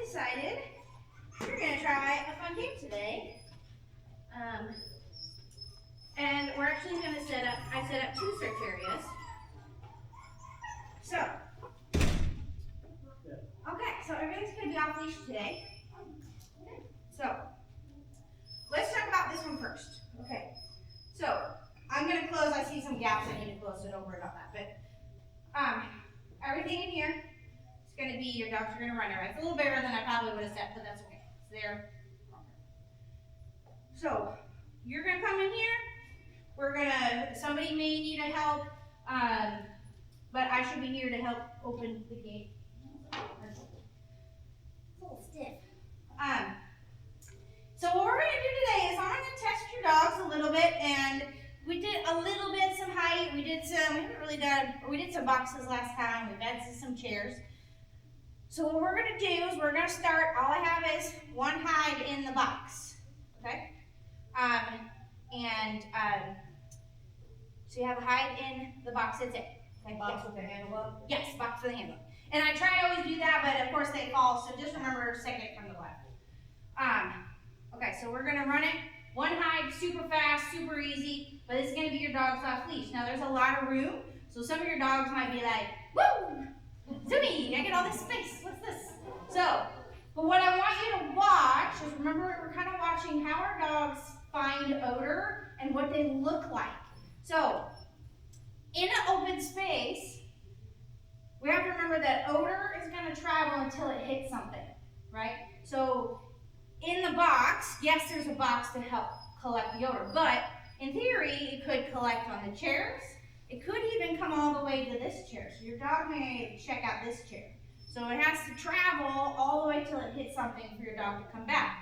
decided we're going to try a fun game today. And we're actually going to set up 2 search areas. So, okay, so everything's going to be off leash today. So, let's talk about this one first. Okay, so I'm going to close. I see some gaps I need to close, so don't worry about that. But everything in here is going to be, your dogs are going to run around. It's a little bigger than I probably would have said, but that's okay. It's there. So, you're going to come in here. Somebody may need a help, but I should be here to help open the gate. It's a little stiff. So what we're going to do today is I'm going to test your dogs a little bit, and we did a little bit, some height, we did some boxes last time, we've added some chairs. So what we're going to do is we're going to start, all I have is one hide in the box, okay? So you have a hide in the box, that's it. Okay? Box with the handle up? Yes, box with the handle. And I try to always do that, but of course they fall, so just remember second from the left. Okay, so we're gonna run it. One hide, super fast, super easy, but it's gonna be your dog's off leash. Now there's a lot of room, so some of your dogs might be like, woo, zoomy, I get all this space, what's this? So, but what I want you to watch is, remember we're kind of watching how our dogs find odor and what they look like. So, in an open space, we have to remember that odor is going to travel until it hits something, right? So, in the box, yes, there's a box to help collect the odor, but in theory, it could collect on the chairs. It could even come all the way to this chair. So, your dog may check out this chair. So, it has to travel all the way till it hits something for your dog to come back.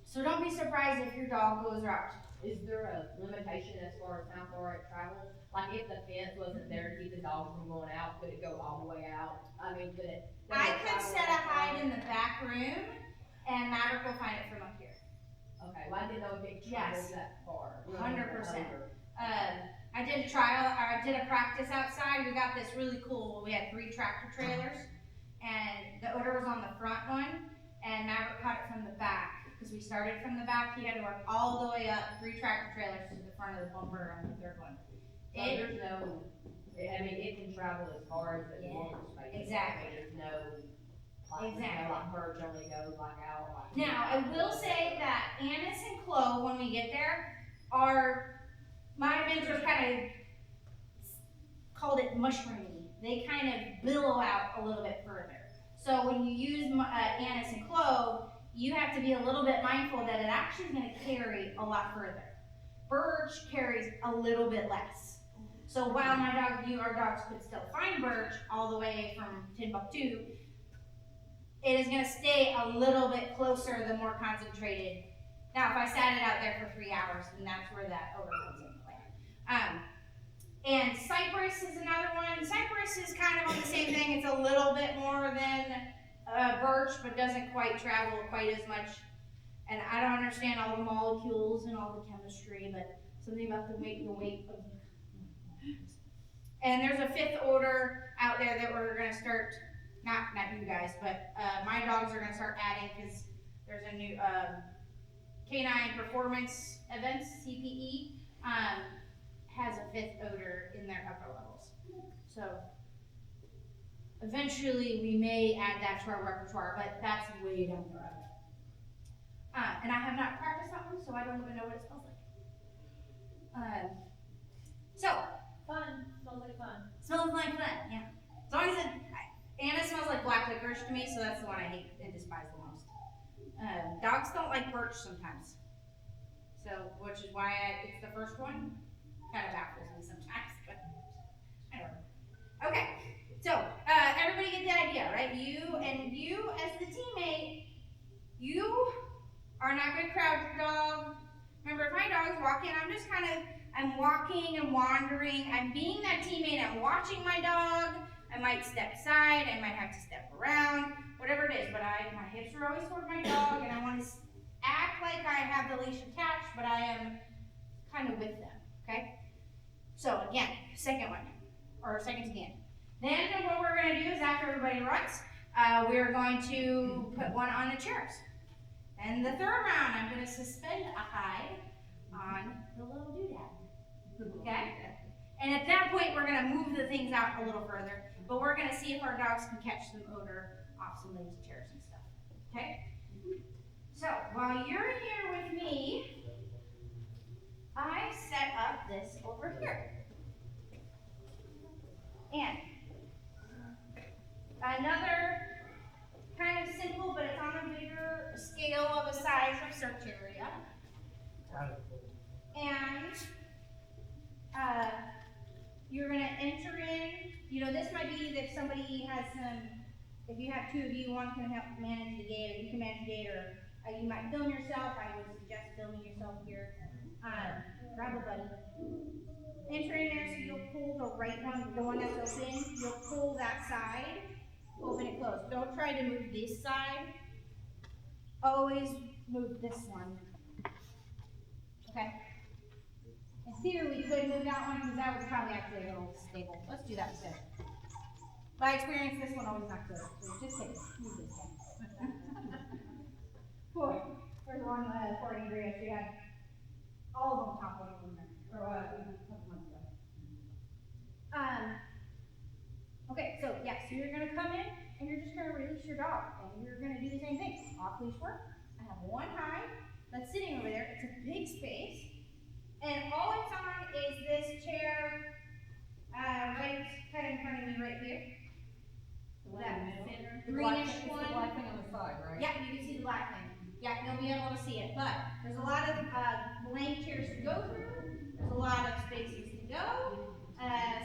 So, don't be surprised if your dog goes out. Is there a limitation as far as how far it travels? Like if the fence wasn't there to keep the dogs from going out, could it go all the way out? I mean, could it? I could set a hide in the back room, and Maverick will find it from up here. Okay, well I didn't know if it travels that far. 100%. I did a trial, I did a practice outside. We got this really cool, we had 3 tractor trailers, and the odor was on the front one, and Maverick caught it from the back. Because we started from the back, he had to work all the way up 3 tractor trailers to the front of the bumper on the 3rd one. So there's no, I mean, it can travel as far as it wants. Exactly. There's no, like birds only go like out. Like now, I will say that Annis and Chloe, when we get there, my mentors kind of called it mushroomy. They kind of billow out a little bit further. So when you use Annis and Chloe, you have to be a little bit mindful that it actually is going to carry a lot further. Birch carries a little bit less. So while our dogs could still find birch all the way from Timbuktu, it is going to stay a little bit closer, the more concentrated. Now, if I sat it out there for 3 hours, then that's where that odor comes into play. And cypress is another one. Cypress is kind of on the same thing. It's a little bit more than birch, but doesn't quite travel quite as much. And I don't understand all the molecules and all the chemistry, but something about the weight of the. And there's a 5th odor out there that we're going to start, not you guys, but my dogs are going to start adding, because there's a new Canine Performance Events, CPE, has a 5th odor in their upper levels. So eventually, we may add that to our repertoire, but that's way down the road. And I have not practiced that one, so I don't even know what it smells like. fun. Smells like fun. Smells like fun, yeah. As long as Anna smells like black licorice to me, so that's the one I hate and despise the most. Dogs don't like birch sometimes, so which is why it's the first one. Kind of baffles me sometimes, but I don't know. Okay. So, everybody get the idea, right? You as the teammate, you are not going to crowd your dog. Remember, if my dog's walking, I'm walking and wandering. I'm being that teammate. I'm watching my dog. I might step aside. I might have to step around, whatever it is. But my hips are always toward my dog, and I want to act like I have the leash attached, but I am kind of with them, okay? So, again, second to the end. Then what we're going to do is after everybody runs, we're going to put one on the chairs. And the third round, I'm gonna suspend a hide on the little doodad, okay? And at that point, we're gonna move the things out a little further, but we're gonna see if our dogs can catch some odor off some lazy chairs and stuff, okay? So, while you're here with me, I set up this over here. And another kind of simple, but it's on a bigger scale of a size of search area. And you're gonna enter in, this might be if somebody has if you have two of you, one can help manage the gate, or you can manage the gate, or you might film yourself. I would suggest filming yourself here. Grab a buddy. Enter in there, so you'll pull the right one, the one that's open, you'll pull that side, open it closed. Don't try to move this side. Always move this one. Okay? In theory, we could move that one because that was probably actually a little stable. Let's do that instead. By experience, this one always not good. So just take it. Move this one. Boy, there's one for Andrea. She had all of them toppling in there. Or even a couple months ago. Okay, so yes, so you're gonna come in and you're just gonna release your dog, and you're gonna do the same thing. Off leash work. I have one hide that's sitting over there. It's a big space. And all it's on is this chair, right kind of in front of me right here. That greenish one. The black thing on the side, right? Yeah, you can see the black thing. Yeah, you'll be able to see it. But there's a lot of blank chairs to go through. There's a lot of spaces to go.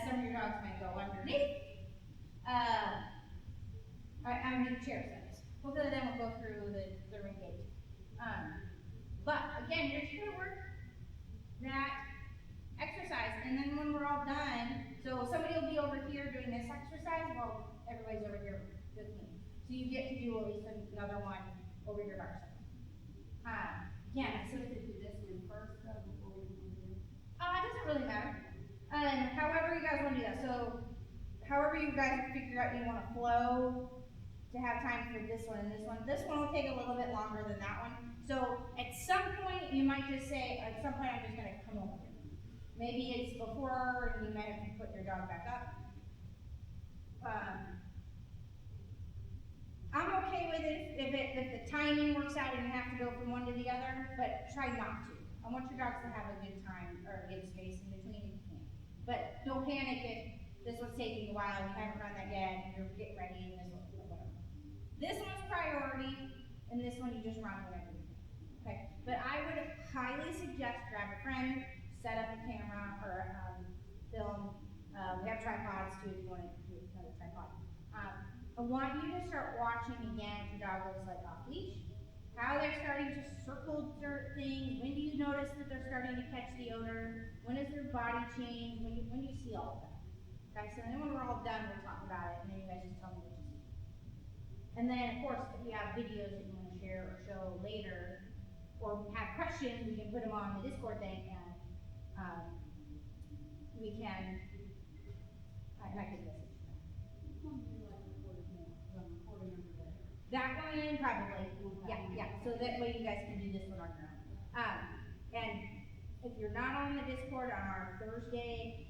Some of your dogs might go underneath. Underneath chairs, that is. Hopefully they won't go through the ring gate. But again, you're just gonna work that exercise, and then when we're all done, so somebody will be over here doing this exercise while everybody's over here with me. So you get to do at least another one over here by yourself. Yeah, so to do this one first, before we do it. it doesn't really matter. However you guys want to do that. So however you guys figure out you want to flow to have time for this one and this one. This one will take a little bit longer than that one. So at some point you might just say, at some point I'm just gonna come over here. Maybe it's before and you might have to put your dog back up. I'm okay with it if the timing works out and you have to go from one to the other, but try not to. I want your dogs to have a good time or a good space in between if you can. But don't panic if this one's taking a while and you haven't run that yet and you're getting ready and this one, whatever. This one's priority and this one you just run whenever you can. Okay, but I would highly suggest grab a friend, set up a camera or film. We have tripods too if you want to do another tripod. I want you to start watching again if your dog looks like off leash. How they're starting to circle dirt things. When do you notice that they're starting to catch the odor? When does their body change? When do you see all of that? Okay, so then when we're all done, we'll talk about it, and then you guys just tell me what you see. And then, of course, if you have videos that you want to share or show later, or have questions, we can put them on the Discord thing, and we can, I can message that one, probably, yeah, so that way you guys can do this one on your own. And if you're not on the Discord, on our Thursday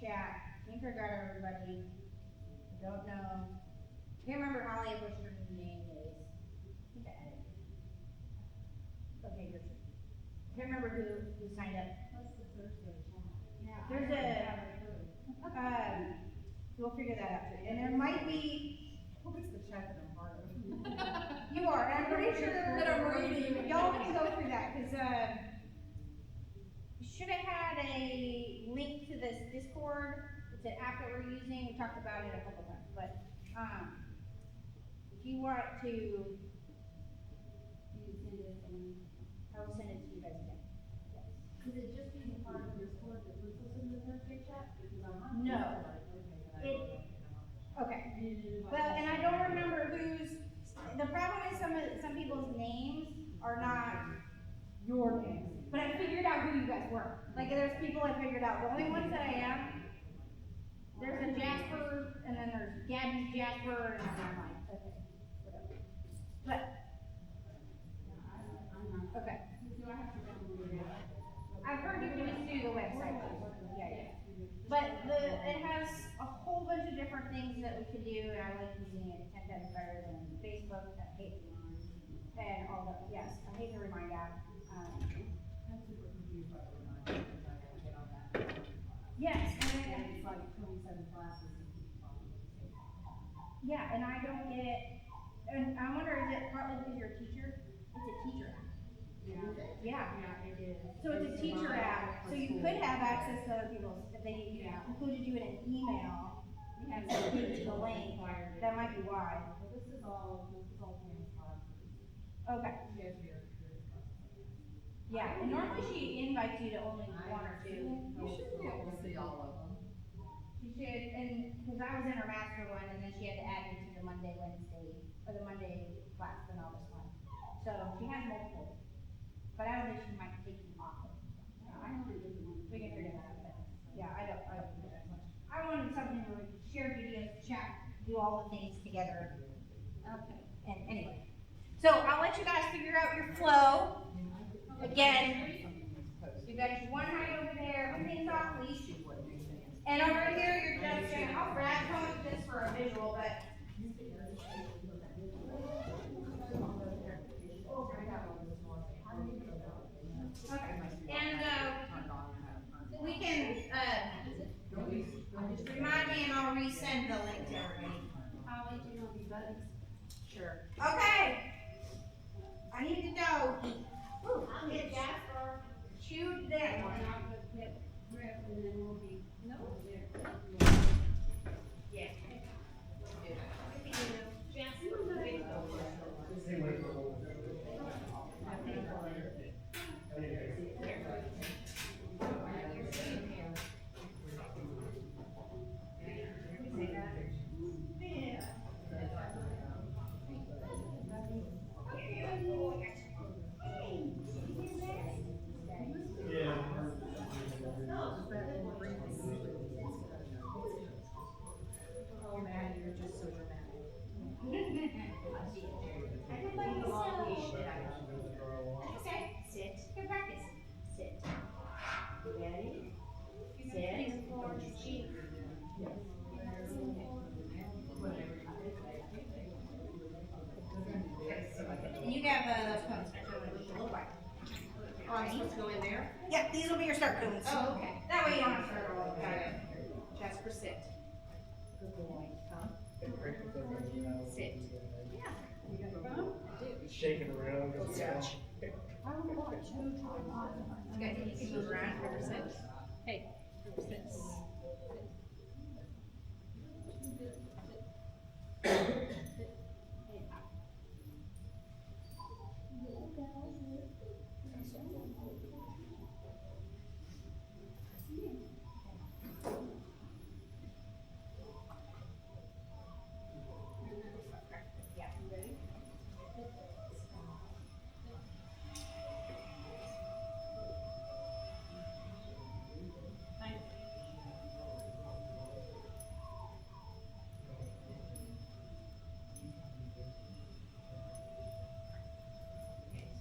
chat, I think I got everybody, I don't know, I can't remember Holly what your name is. Okay, good. I can't remember who signed up. What's the Thursday chat? There's we'll figure that out too. And there might be, Who is the chat that I'm part of? you are, and I'm pretty sure That I'm reading. y'all can go through that, cause, you should have had a link to this Discord. It's an app that we're using. We talked about it a couple times, but, if you want to, You send it and. I will send it to you guys again. Yes. Could it just be a part of your Discord that puts us in the Thursday chat? Because I'm not. No. Okay. Well, and I don't remember the problem is some people's names are not your names. But I figured out who you guys were. Like there's people I figured out. The only ones that I am, there's a Jasper, and then there's Gabby's Jasper, and then I'm like, Okay. But, okay. Do I have to download it? I've heard you can just do the website. Yeah. But it has a whole bunch of different things that we could do, and I like using it 10 times better than Facebook. I hate and all the, yes, I hate the remind app. I'm super confused by the reminder, because I gotta get on that. Yes, And it's like 27 classes and keep following the same. yeah, and I don't get it, and I wonder, is it partly because you're a teacher? It's a teacher app. Yeah. Yeah, it is. So it's a teacher app, so you could have access to other people's, if they included you in an email, We have and some gave you the link, required. that might be why. Well, this is all Pam's classes. Okay, She has your classes. yeah, and normally she invites you to only one or two. You should be able to see all of them. She should, and, cause I was in her master one, and then she had to add me to the Monday, Wednesday, or the Monday class, the novice one. So she has multiple, but I don't think she might take you off of. I only did the one. We can figure that out, but, yeah, I don't do that much. I wanted something where we could share videos, chat, do all the things together. Okay. And anyway, so I'll let you guys figure out your flow. Again, you got your one right over there, everything's off leash. And over here, you're just gonna, I'll grab some of this for a visual, but. Okay, and, we can, remind me and I'll resend the link to everybody. Holly, do you want to be buddies? Sure. Okay. I need to know. I'll get Jasper. Choose that one. I'll put Rick and then we'll be. No. Yeah. Okay, sit. Good practice. Sit. Ready? Sit. Cheek. And you have those cones. I showed you what they look like. Oh, I'm supposed to go in there? Yeah, these will be your start cones. Oh, okay. That way you don't have to start all over. Got it. Jasper, sit. Good boy. Come. Sit. Yeah. You got your phone? It's shaking around. Go stretch. Good. You can move around. River, sit. Hey, River, sit. Yeah. You ready?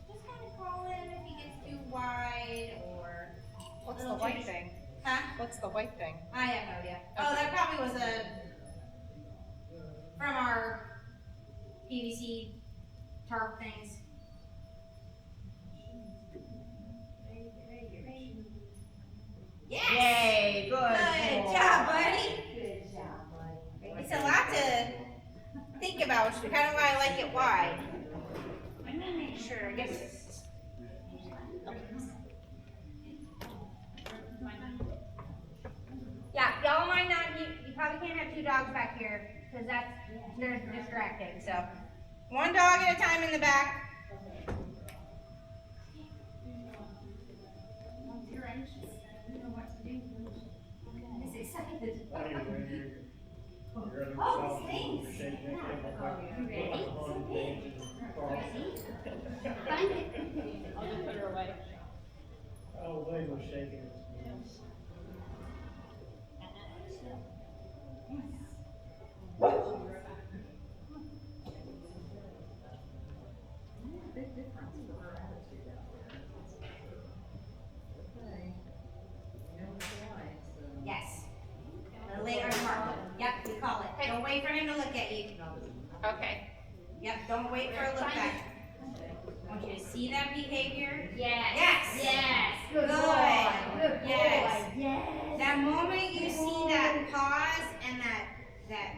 Just kind of call in if he gets too wide or. What's the little white change. thing? Huh? What's the white thing? I have no idea. Oh, that probably was from our PVC tarp things. Yes! Yay, Good job, buddy. Good job, buddy. It's a lot to think about, which is kind of why I like it wide. I'm gonna make sure, I guess it's. Yeah, y'all might not, you probably can't have two dogs back here, cause they're distracting, so. One dog at a time in the back. You're anxious, you know what to do. He's excited. You're Oh, thanks. shaking You ready? Find it. I'll just put her away. Oh, Wade was shaking his knees. Yep, don't wait for a look back. I want you to see that behavior. Yes. Yes. Yes. Good. Good Yes. boy. Yes. That moment you see that pause and that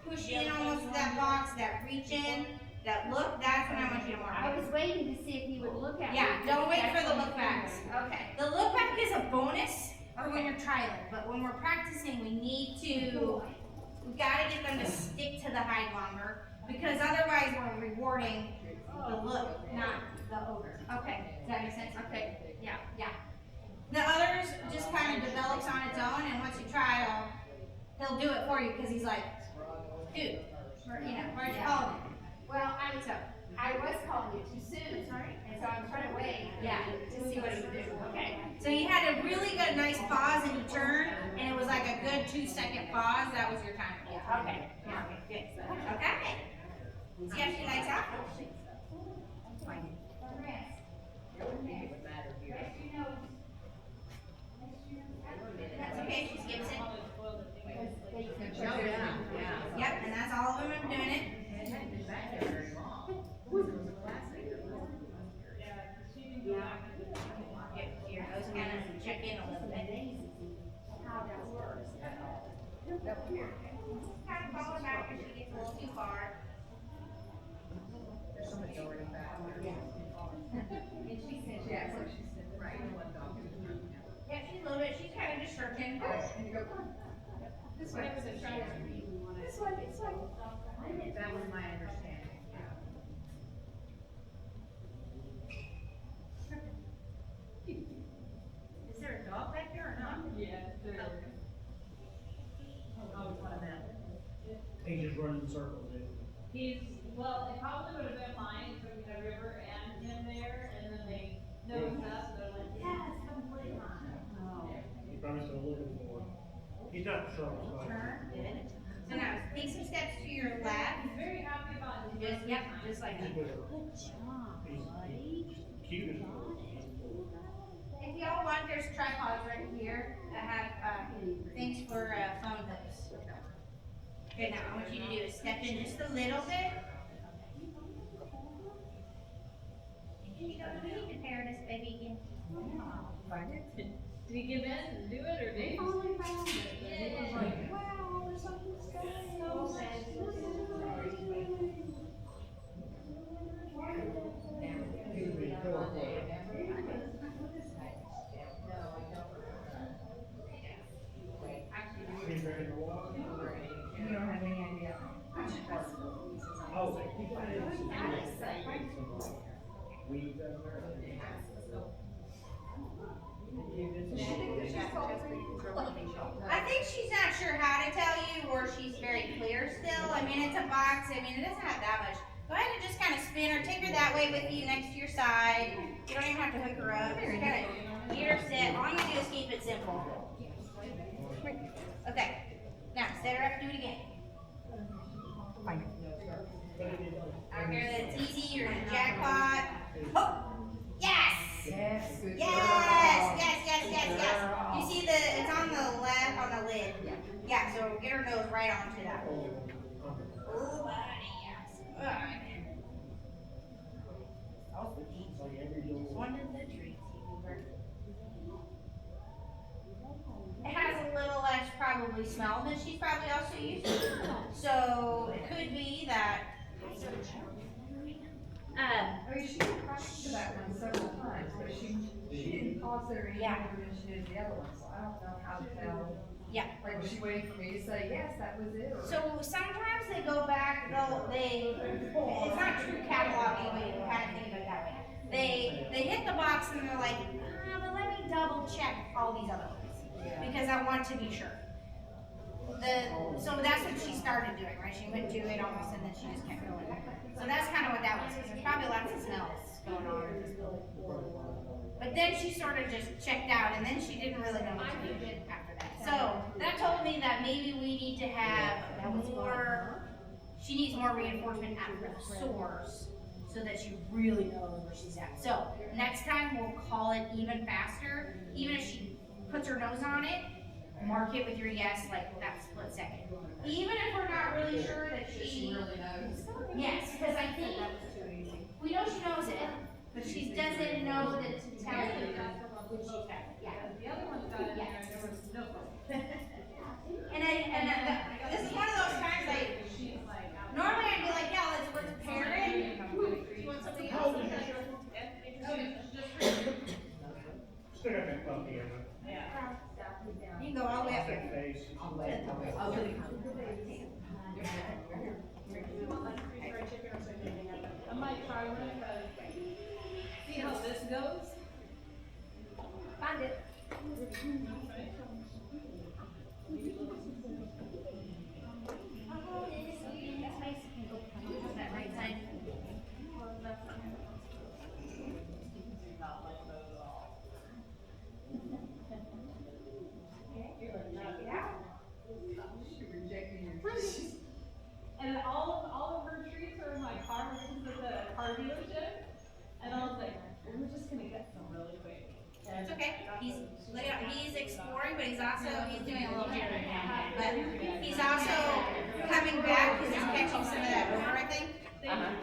push in almost to that box, that reach in, that look, that's when I want you to mark I it. was waiting to see if he would look at me. Yeah, don't wait for the That's look backs. Okay. The look back is a bonus for when you're trialing, but when we're practicing, we gotta get them to stick to the hide longer, because otherwise we're rewarding the look, not the odor. Okay, does that make sense? Okay, yeah. The others just kind of develops on its own, and once you trial, he'll do it for you, because he's like, dude, where'd you call me? Well, I was calling you too soon, and so I'm trying to wait. Yeah. To see what he would do. Okay. So you had a really good, nice pause, and you turn, and it was like a good 2-second pause. That was your time. Yeah. Okay. Yeah. Good. Okay. See how she likes that? That's okay. She skips it. Yep. And that's all of them are doing it. Your nose kind of check in a little bit. How that works. Kind of follow back if she gets a little too far. Yeah, she's a little bit. She's kind of just searching. This way. This way. That was my understanding. Is there a dog back there or not? Yeah, there. Oh, it's one of them. He just running in circles, dude. Well, it probably would have been mine, if we had a river and him there, and then they nosed up, they're like, yes, come play mine. He's probably still looking for it. He's not sure. So Turn. Good. So now take some steps to your left. He's very happy about it. Just just like that. he's cute as well. If y'all want, there's tripods right here that have things for phone hooks. Good. Now I want you to do is step in just a little bit. You don't need to pair this baby again. Did he give in and do it, or did he? Finally found it. It was Like, wow, there's something special. So He's been cool. He's drinking the water. You don't have any idea. Oh. I think she's not sure how to tell you, or she's very clear still. I mean, it's a box. I mean, it doesn't have that much. Go ahead and just kind of spin her. Take her that way with you next to your side. You don't even have to hook her up. Just kind of get her set. All I'm going to do is keep it simple. Okay. Now, set her up. Do it again. I don't care that it's easy. You're in a jackpot. Oh! Yes! Yes, good Yes! You see it's on the left, on the lid. Yeah, so get her nose right onto that. Oh, buddy, yes. Alright. One of the treats it has a little less probably smell than she's probably also used to. So it could be that. I mean, she went back to that one several times, but she didn't pause there any Yeah. longer than she did the other one, so I don't know how to tell. Yeah. Like, was she waiting for me to say, yes, that was it, or? So sometimes they go back, it's not true cataloging, but you can kind of think of it that way. They hit the box and they're like, but let me double check all these other ones, because I want to be sure. So that's what she started doing, right? She went to it almost and then she just kept going. So that's kind of what that was, 'cause there's probably lots of smells going on in this building. But then she sort of just checked out, and then she didn't really know what to do after that. So that told me that maybe we need to have more, she needs more reinforcement at the source so that she really knows where she's at. So next time we'll call it even faster. Even if she puts her nose on it, mark it with your yes, like that split second. Even if we're not really sure that she She really knows. yes, because You can go all the way up here. Face. All the way, okay, oh, really? I might try one because see how this goes. Find it. That right side. And all of her treats are in my car because of the car dealership. And I was like, we're just gonna get some really quick. It's okay. He's exploring, but he's doing a little jittering now. But he's also coming back because he's catching some of that over, I think. Uh-huh.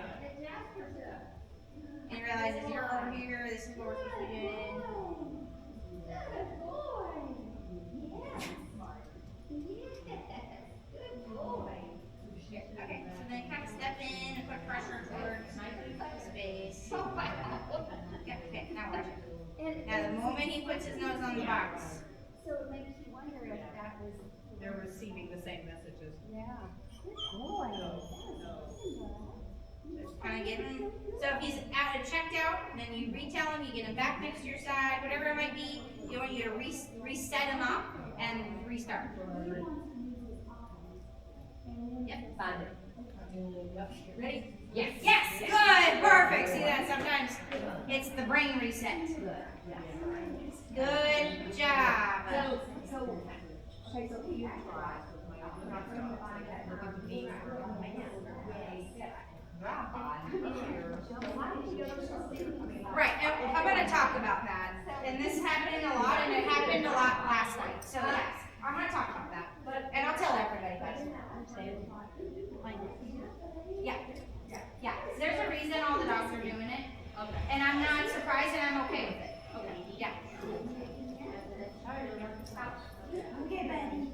And he realizes you're over here, this is what we're supposed to be doing. Okay, so then kind of step in and put pressure towards space. Yeah, okay, now watch it. Now the moment he puts his nose on the box, So it makes you wonder if that was. They're receiving the same messages. Yeah. Good boy. kind of give him, so if he's checked out, then you retell him, you get him back next to your side, whatever it might be, you want you to reset him up and restart. Yep. Find it. Ready? Yes. Yes, good, perfect. See that sometimes it's the brain reset. Good job. Okay, so you try. Right, and I'm gonna talk about that. And this happened a lot, and it happened a lot last night. So yes, I'm gonna talk about that. And I'll tell everybody about it. Yeah, yeah. There's a reason all the dogs are doing it. Okay. And I'm not surprised and I'm okay with it. Okay. Yeah. Okay, buddy.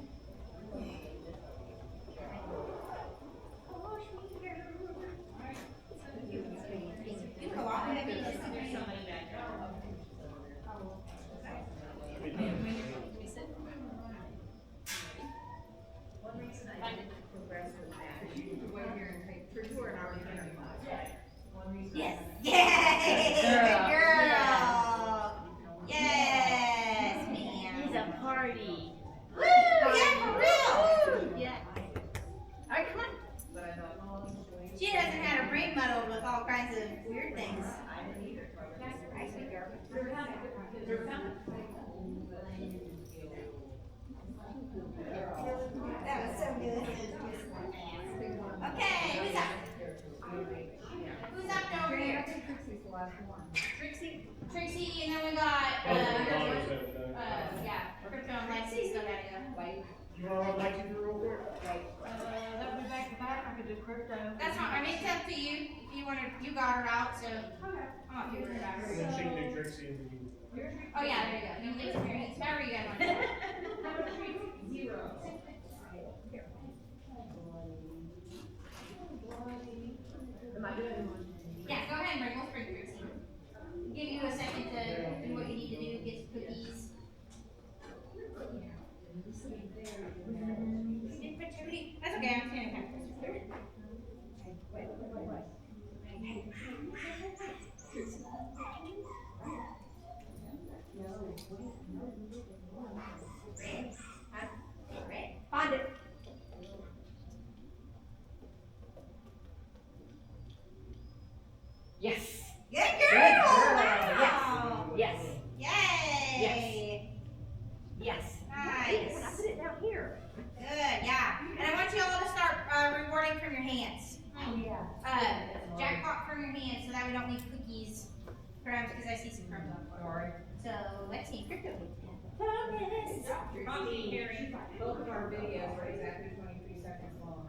You go off and There's somebody back there. One reason I didn't progress with that is you could wait here and take 3, 4 an hour and 35. One reason. Yes. Yay! Good girl. Yes, ma'am. He's a party. Woo! Yeah, for real. Yeah. All right, come on. But I thought, oh, She hasn't had her brain muddled with all kinds of weird things. I didn't either. Right, sweet girl. That was so good. Okay, who's up? Who's up over here? Trixie's the last one. Tracy, and then we got, yeah, Crypto and Lexi still gotta go. Wait. You want to like you real quick? That would be back to back, I could do crypto. That's fine, I mean, it's up to you, if you wanna, you got her out, so I'm not too worried about And then she her. can do Trixie and then you. Oh, yeah, there you go, you can leave experience, however you guys want to do it. Zero. Am I doing? Yeah, go ahead and bring, we'll bring Trixie. Give you a second to do what you need to do, get some cookies. That's okay, I'm standing back. Find it. Yes. Good girl! Good girl. Wow! Yes. Yay! Yes. Nice. I put it down here. Good, yeah. And I want you all to start rewarding from your hands. Oh, yeah. Jackpot from your hands so that we don't leave cookies, crumbs, because I see some crumbs on the floor. So let's see. Crypto. Focus. Both of our videos are exactly 23 seconds long.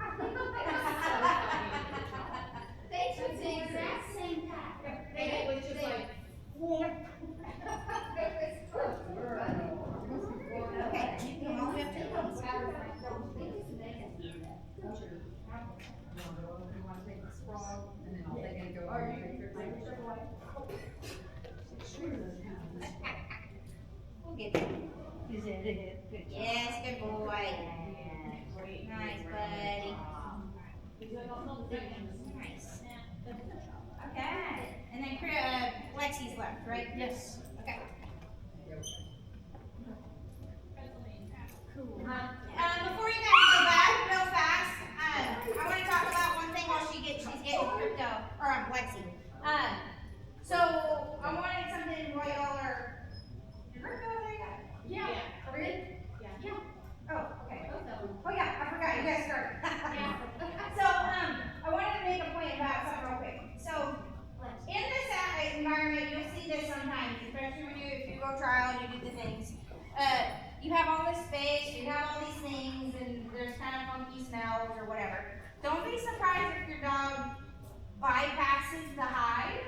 They took the exact same path. It was just like, Okay, you can all have to You want to take the sprawl, and then I'll take it and go over and take your We'll get there. Is it? Good job. Yes, good boy. Great. Nice, buddy. He's doing all the things. Nice. Yeah. Okay. And then Lexi's left, right? Yes. Okay. Cool. Before you guys go back real fast, I want to talk about one thing while she's getting crypto, or Lexi. So I wanted something while y'all are. Your crypto there yet? Yeah. Really? Yeah. Oh, okay. Both of them. Oh yeah, I forgot. You guys started. So I wanted to make a point about something real quick. So in this environment, you'll see this sometimes, especially when if you go trial and you do the things. You have all this space, you have all these things, and there's kind of funky smells or whatever. Don't be surprised if your dog bypasses the hide.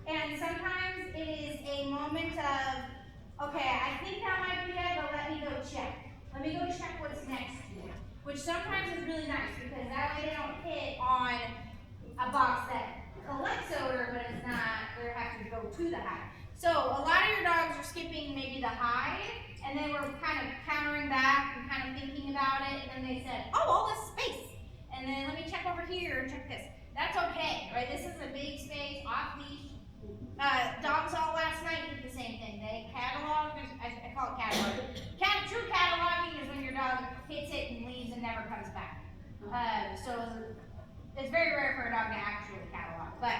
And sometimes it is a moment of, okay, I think that might be it, but let me go check. Let me go check what's next to it. Which sometimes is really nice because that way they don't hit on a box that collects odor, but it's not, they have to go to the hide. So a lot of your dogs are skipping maybe the hide, and they were kind of countering back and kind of thinking about it, and then they said, oh, all this space. And then let me check over here and check this. That's okay, right? This is a big space, off leash. Dogs all last night did the same thing. They cataloged, I call it cataloging. True cataloging is when your dog hits it and leaves and never comes back. So it's very rare for a dog to actually catalog. But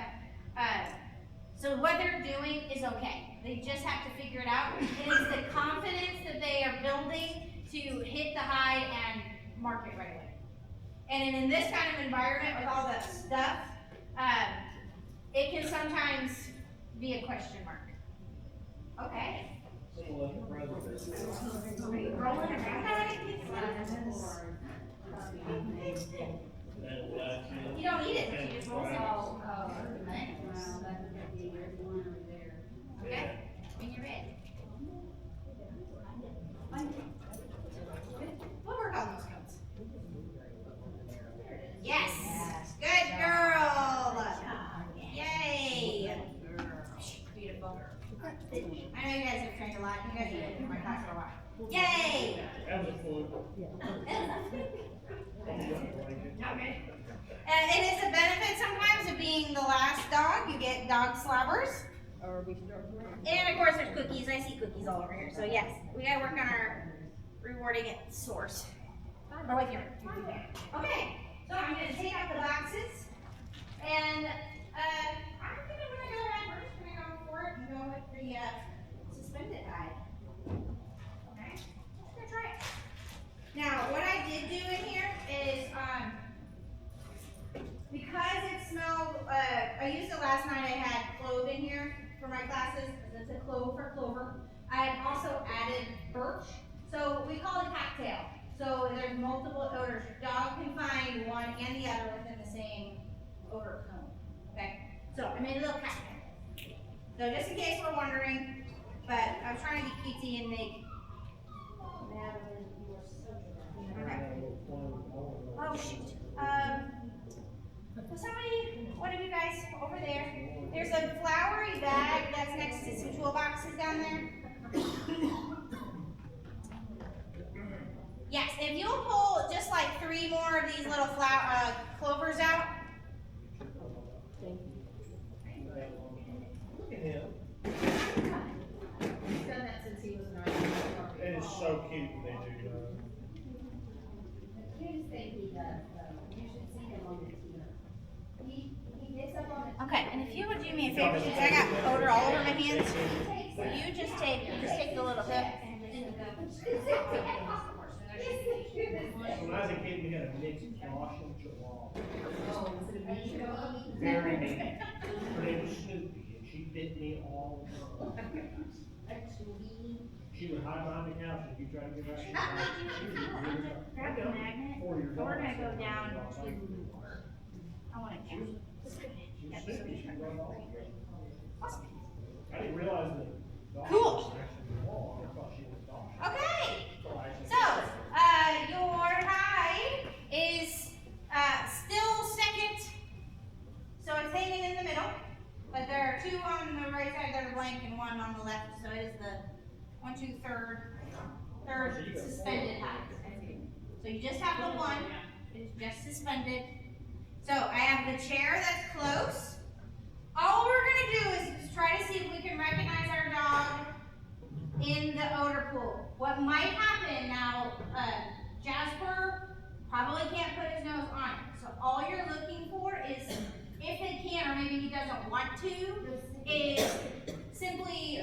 so what they're doing is okay. They just have to figure it out. It is the confidence that they are building to hit the hide and mark it right away. And in this kind of environment with all that stuff, it can sometimes be a question mark. Okay. Rolling around. Rolling around. You don't need it, you just roll it. Okay, when you're ready. We'll work on those notes. Yes, good girl. Yay. Beautiful. I know you guys have trained a lot. You guys have been in my class for a while. Yay. That was fun. Okay. It is a benefit sometimes of being the last dog. You get dog slabbers. And of course there's cookies. I see cookies all over here. So yes, we gotta work on our rewarding it source. Or with your. Okay, so I'm gonna take out the boxes. And I'm gonna go ahead first. We're gonna go for it and go with the suspended hide. Okay, just gonna try it. Now, what I did do in here is, because it smelled, I used it last night, I had clove in here for my classes, it's a clove for clover. I had also added birch, so we call it cocktail. So there's multiple odors, your dog can find one and the other within the same odor cone, okay? So I made a little cocktail. So just in case we're wondering, but I was trying to be cutesy and make okay. Oh shoot. Somebody, one of you guys over there, there's a flowery bag that's next to some toolboxes down there. Yes, if you'll pull just like 3 more of these little clovers out. Look at him. He's done that since he was 9. It is so cute when they do that. The cutest thing he does, though, you should see him on the TV. He gets up on the. Okay, and if you would do me a favor, since I got odor all over my hands, you just take the little hook and When I was a kid, we had a mixed Josh and Chihuahua. Oh, was it a mean dog? Very mean. Her name was Snoopy, and she bit me all the time. She would hide behind the couch if you tried to get her out. grab the magnet. 4 years So we're old. gonna go down to, I wanna She was Yep, so Snoopy, she run off. Awesome. I didn't realize that dog Cool. was actually the law. I thought she was a dog. Okay, So I actually- so, your hide is, still second. So it's hanging in the middle, but there are 2 on the right side that are blank and 1 on the left, so it is the 1, 2, 3rd They're suspended hides. So you just have the one, it's just suspended. So I have the chair that's close. All we're gonna do is try to see if we can recognize our dog in the odor pool. What might happen now, Jasper probably can't put his nose on it. So all you're looking for is, if they can, or maybe he doesn't want to, is simply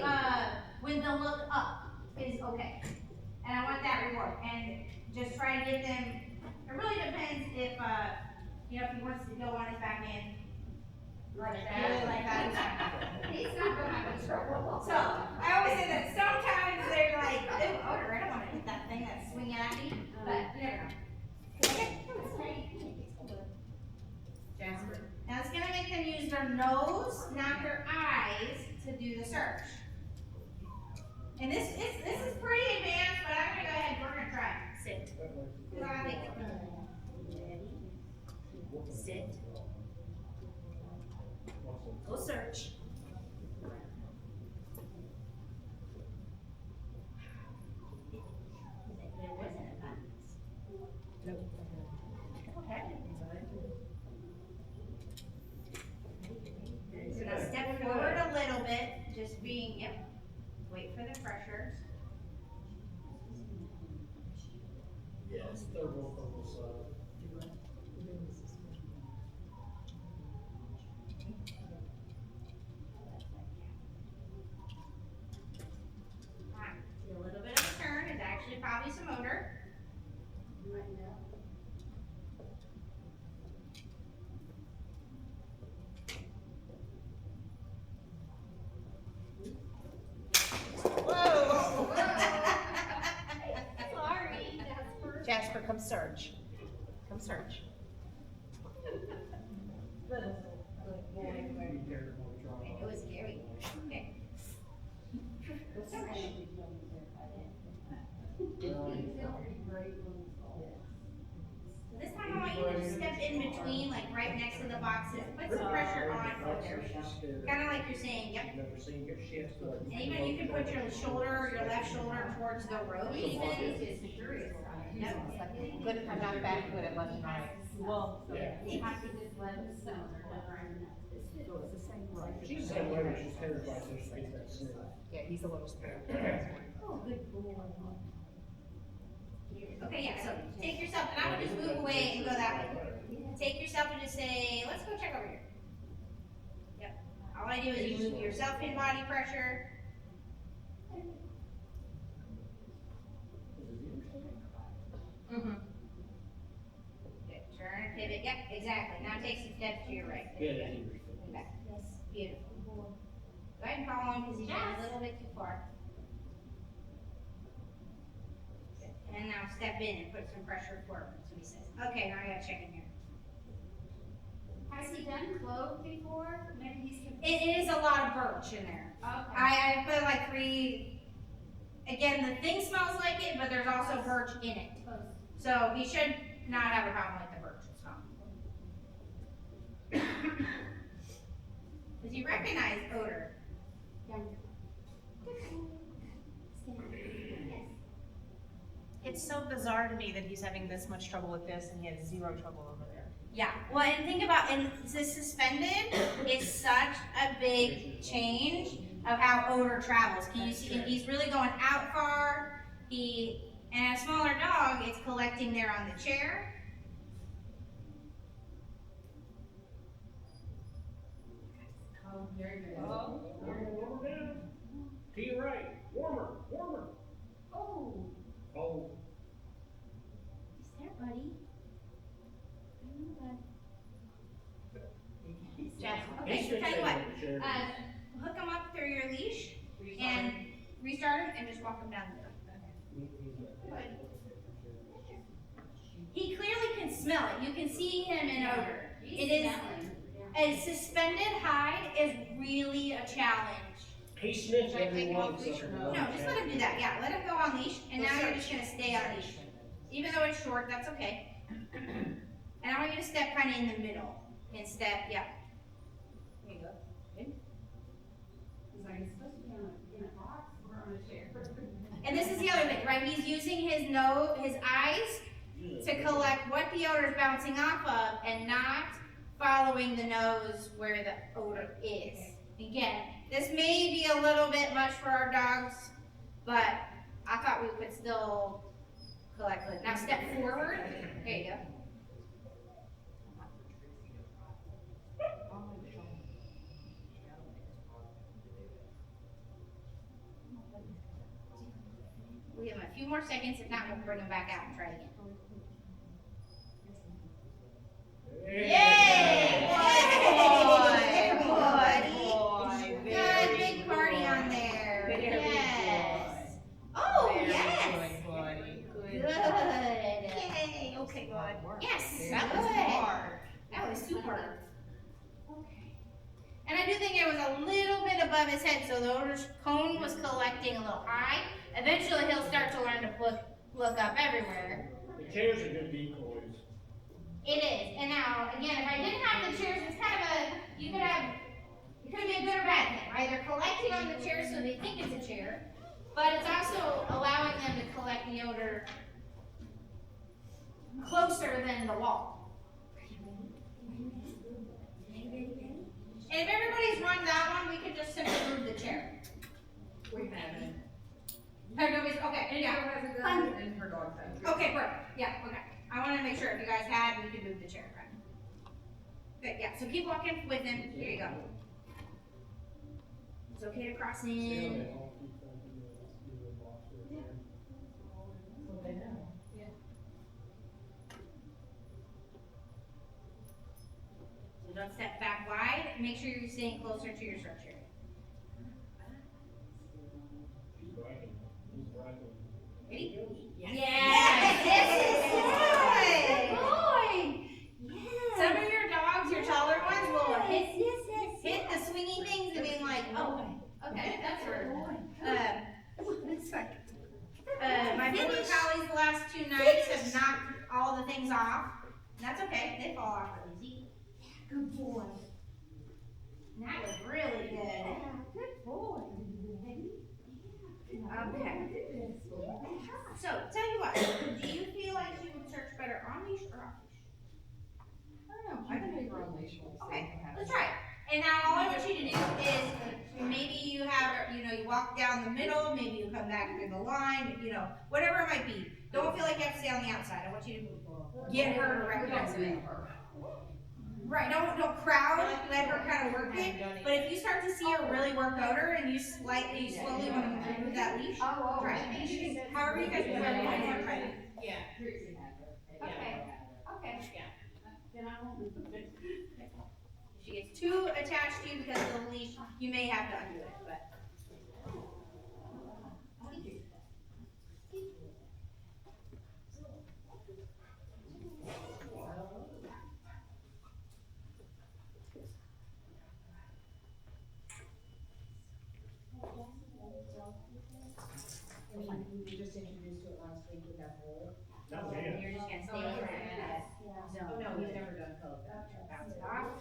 when the look up is okay. And I want that reward. And just try to get them, it really depends if, you know, if he wants to go on his back end. Like that. He's not gonna have any trouble. So, I always say that sometimes they're like, oh, odor, I don't wanna hit that thing that's swinging at me, but you never know. Okay. Jasper. Now it's gonna make them use their nose, not their eyes, to do the search. And this is pretty advanced, but I'm gonna go ahead and we're gonna try it. Sit. Cause I think Ready? Sit. Go search. there wasn't a button. Nope. So now step forward a little bit, just being, yep, wait for the pressure. Yes, they're both on the side. Alright, see a little bit of a turn, it's actually probably some odor. Whoa! Sorry, Jasper. Jasper, come search. Come search. Be careful, try. It was scary. Okay. This time I want you to just step in between, like right next to the boxes, put some pressure on, oh, there we go. Kinda like you're saying, yep. Never seen your shit. And even you can put your shoulder, your left shoulder towards the road even. Yep. Good, I'm not back good at left and right. Well, Yeah. you have to just let them know. She's the same way, but she's terrified, so she gets that sniff. Yeah, he's a little scared. Oh, good boy. Okay, yeah, so take yourself, and I would just move away and go that way. Take yourself and just say, let's go check over here. Yep. All I do is you move yourself in body pressure. Mm-hmm. Good. Turn, pivot, yep, exactly. Now take some steps to your right. Yeah, Good. yeah. Back. Yes, beautiful. Go ahead and follow him because he's going a little bit too far. Good. And now step in and put some pressure forward, that's what he says. Okay, now I gotta check in here. Has he done clove before? Maybe he's. It is a lot of birch in there. Okay. I put like 3, again, the thing smells like it, but there's also birch in it. So he should not have a problem with the birch smell. Does he recognize odor? It's so bizarre to me that he's having this much trouble with this and he has zero trouble over there. Yeah, well, and think about, and the suspended is such a big change of how odor travels. Can you see, he's really going out far, and a smaller dog, it's collecting there on the chair. Oh, very good. Oh, warmer down. To your right, warmer, warmer. Oh, Oh, he's there, buddy. Okay, so tell you what, hook him up through your leash and restart him and just walk him down the road. He clearly can smell it. You can see him in odor. It is, a suspended hide is really a challenge. He sniffs Should I every take him one off of leash or them. no? No, just let him do that. Yeah, let him go on leash, and Go now you're search. just gonna stay on leash. Even though it's short, that's okay. And I want you to step kind of in the middle and step, yeah. There you go. Good. He's like, it's supposed to be in a box or on a chair. And this is the other thing, right? He's used eyes to collect what the odor is bouncing off of and not following the nose where the odor is. Again, this may be a little bit much for our dogs, but I thought we could still collect it. Now step forward. There you go. We'll give him a few more seconds. If not, we'll bring him back out and try again. Yay! Good boy! Good big party on there. Yes. Oh, yes. Good. Yay, okay, good. Yes. That was Good. hard. That was super. Okay. And I do think it was a little bit above his head, so the odor cone was collecting a little high. Eventually, he'll start to learn to look up everywhere. The chairs are good decoys. It is. And now, again, if I didn't have the chairs, it's kind of it could be a good or bad thing. Either collecting on the chair so they think it's a chair, but it's also allowing them to collect the odor closer than the wall. And if everybody's run that one, we could just simply move the chair. We haven't. Okay, yeah. Has a gun and her dog has a gun. Okay, perfect. Yeah, okay. I wanted to make sure if you guys had, we could move the chair around. Good, yeah, so keep walking with him. Here you go. It's okay to cross in. So don't step back wide. Make sure you're staying closer to your structure. She's bragging. He's bragging. Ready? Yes. Yes. Good boy. Yes. Some of your dogs, your taller ones, will hit the swingy things and being like, oh, okay, that's right. My border collies the last 2 nights have knocked all the things off. And that's okay. They fall off easy. Good boy. And that was really good. Good boy. Okay. So, tell you what, do you feel like you would search better on leash or off leash? I don't know, I can leave her on leash. We'll see what Okay, happens. let's try it. And now all I want you to do is, maybe you have, you walk down the middle, maybe you come back through the line, whatever it might be. Don't feel like you have to stay on the outside. I want you to get her to recognize it. Right, don't crowd, let her kind of work it. But if you start to see her really work odor and you slowly want to move that leash, try it. However you guys prefer, you want to try it. Yeah. Trixie has her. Okay. Then I won't move it. If she gets too attached to you because of the leash, you may have to undo it, but. We just introduced it last week with that whole. That was it. You're just gonna stay in that zone. Oh, no, we've never done code. Bounce it off.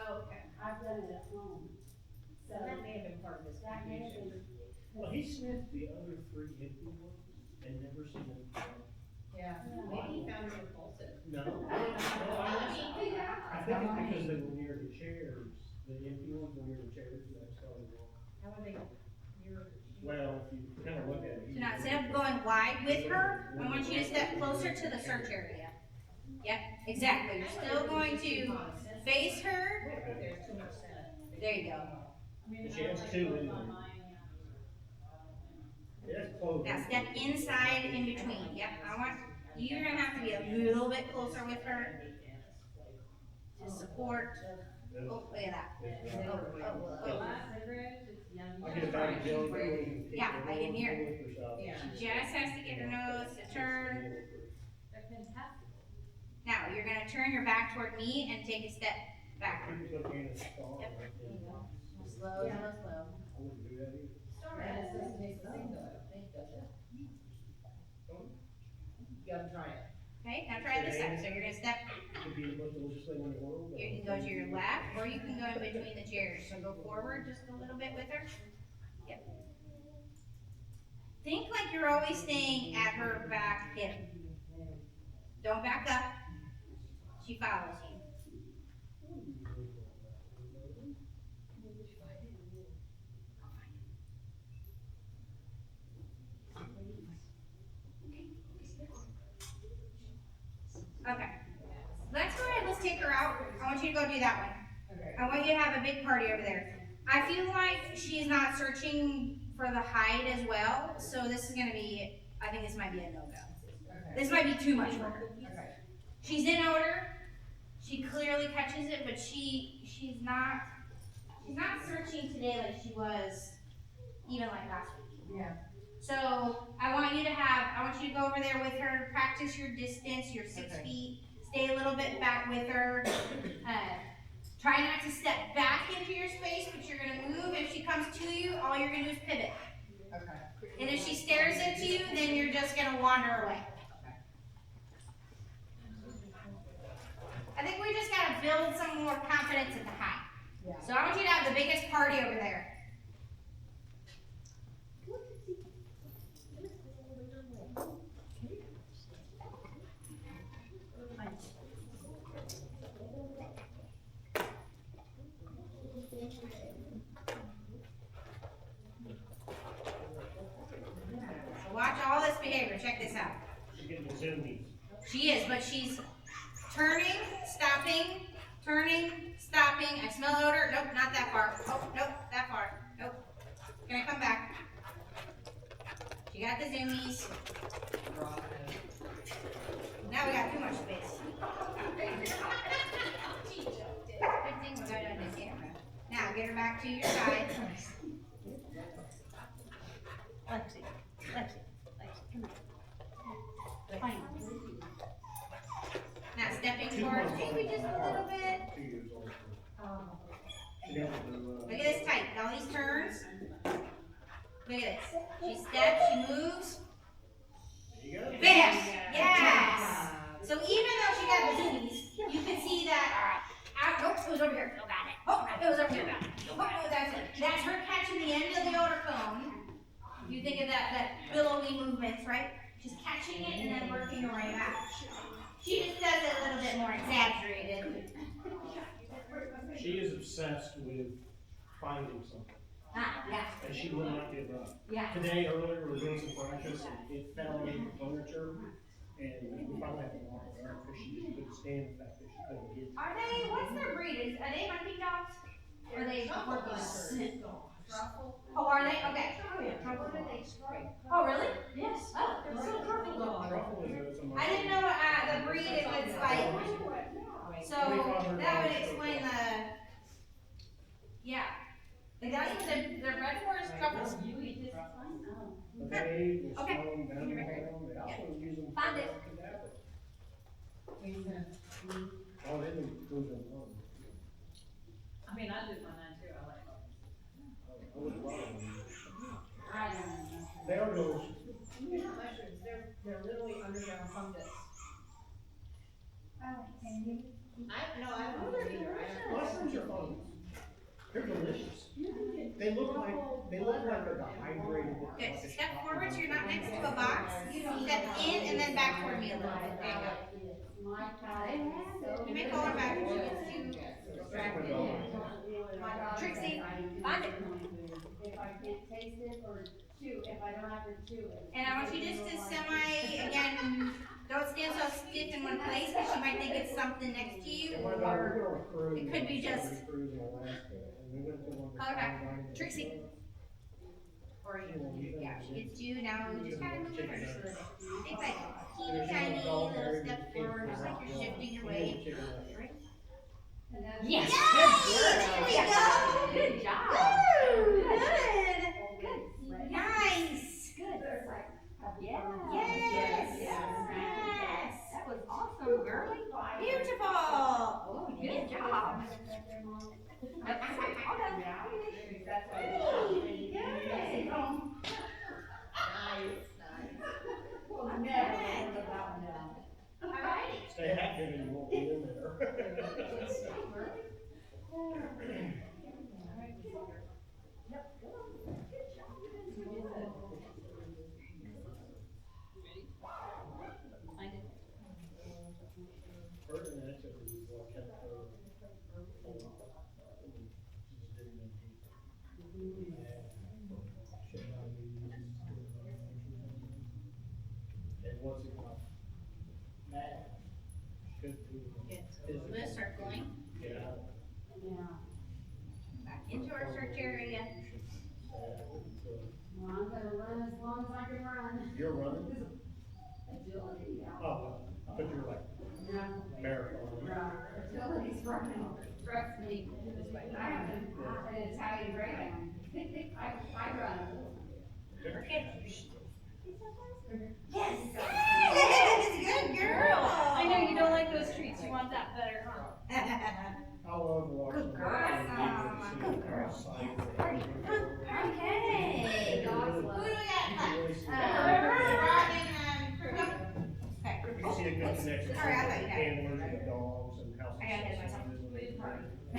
Oh, okay. I've done it at home. So that may have been part of this confusion. Well, he sniffed the other 3 empty ones and never seen them. Yeah, maybe he found it repulsive. No. I think it's because they were near the chairs. The empty ones were near the chairs. That's probably wrong. How are they, you're. Well, if you kind of look at it. So now instead of going wide with her, I want you to step closer to the search area. Yep, exactly. You're still going to face her. There's too much scent. There you go. She has 2 in there. That's close. Now step inside in between. Yep, you're gonna have to be a little bit closer with her to support. Oh, look at that. Oh. I'll get a bag of jelly belly. Yeah, I can hear it. Yeah. She just has to get her nose to turn. They're fantastic. Now, you're gonna turn your back toward me and take a step backward. People put in a star. Yep, there you go. Slow. I wouldn't do that either. That doesn't taste the same though, I don't think, does it? You gotta try it. Okay, now try this side. So you're gonna step, Could be the most delicious thing in the world. you can go to your left, or you can go in between the chairs. So go forward just a little bit with her. Yep. Think like you're always staying at her back hip. Don't back up. She follows you. Okay. Let's go ahead, let's take her out. I want you to go do that one. Okay. I want you to have a big party over there. I feel like she's not searching for the hide as well, so this is gonna be, I think this might be a no-go. Okay. This might be too much for her. Okay. She's in odor. She clearly catches it, but she's not searching today like she was even like last week. Yeah. So I want you to go over there with her, practice your distance, your 6 feet, stay a little bit back with her. Try not to step back into your space, but you're gonna move. If she comes to you, all you're gonna do is pivot. Okay. And if she stares at you, then you're just gonna wander away. I think we just gotta build some more confidence in the high. Yeah. So I want you to have the biggest party over there. So watch all this behavior. Check this out. She's getting the zoomies. She is, but she's turning, stopping, turning, stopping. I smell odor. Nope, not that far. Oh, nope, that far. Nope. Can I come back? She got the zoomies. Now we got too much space. Good thing we got it on the camera. Now get her back to your side. Lexi, come on. Fine. Now stepping forward, maybe just a little bit. 2 years old. She got the, Look at this tight. All these turns. Look at this. She steps, she moves. there you go. Bam! Yes! So even though she got the zoomies, you can see that, nope, it was over here. Still got it. Oh, it was over here. Oh, that's it. That's her catching the end of the odor cone. You think of that billowy movements, right? She's catching it and then working her way back. She just does it a little bit more exaggerated. She is obsessed with finding something, Yeah, and she will not give up. yeah. Today, earlier, we were doing some practice, and it fell into the furniture, and we finally had to walk her out, because she just couldn't stand the fact that she couldn't get Are they, what's their breed? Are they hunting dogs? Or are they working? Oh, are they? Okay. Oh, really? Yes. Oh, They're so truffle dog. Truffle is a I didn't know the breed if it's like, so that would explain yeah. Like that's what they're bred for is truffles. They will Okay. slow them down, they also use them for Find it. cadaver. Oh, they do cruise them home. I mean, I do find that too, I like. I would love them. I don't know. They are those, They're not mushrooms, they're literally underground fungus. I don't know either. mushrooms are fun. They're delicious. They look like they're dehydrated. Good. Step forward so you're not next to a box. Step in and then back toward me a little bit. There you go. You may call her back if she gets too distracted. Trixie, find it. If I can't taste it or chew, if I don't have to chew it. And I want you just to again, don't stand so stiff in one place because she might think it's something next to you or it could be just. Call her back. Trixie. Or yeah, she gets you. Now just kind of move her just a little bit. Take like teeny tiny little step forward, just like you're shifting your weight. Yes! There we go! Good job. Good! Nice! Good. Yes! Yes! That was awesome, girlie. Beautiful! Oh, good job. Alrighty. Stay active and you won't be in there. And once it got bad, should do. We're circling Yeah. back into our search area. Well, I'm gonna run as long as I can run. You're running? Agility, yeah. Oh, I thought you were like Yeah. marathon. Right, agility's running, trust me. I am an Italian greyhound. I run. Okay. Yes! Yes! Good girl! I know you don't like those treats, you want that better, huh? I love watching. Good girl. Good girl. Okay. Who do we got? Robin, Kruger? Okay. You see a good connection. Sorry, I thought you had it. Handlers and the dogs and how. I got ahead of myself. I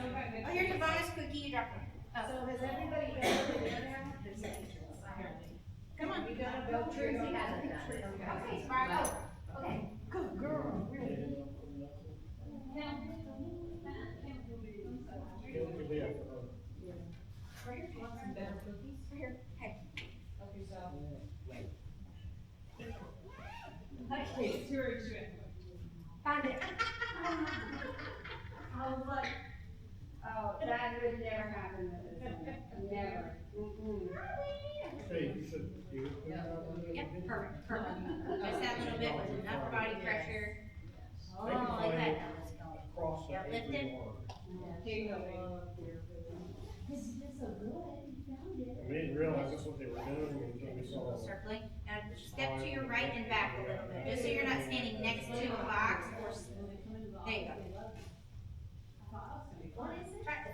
don't got good. Oh, here's a bonus cookie, you dropped one. So has everybody ever been there now? Come on. You gotta go, Tracy hasn't done it. Okay, Sparrow. Okay. Good girl. It's your extreme. Find it. I was like, oh, that would never happen with this one. Never. Hey, you should, you. Yep, perfect, perfect. Just that little bit with enough body pressure. Oh, They can like find that. it Now let's go. across the Yeah, lift it. AV1. Here you go, baby. This is just so good, you found it. We didn't realize that's what they were doing until we saw it. Circling. Now step to your right and back a little bit, just so you're not standing next to a box or, there you go.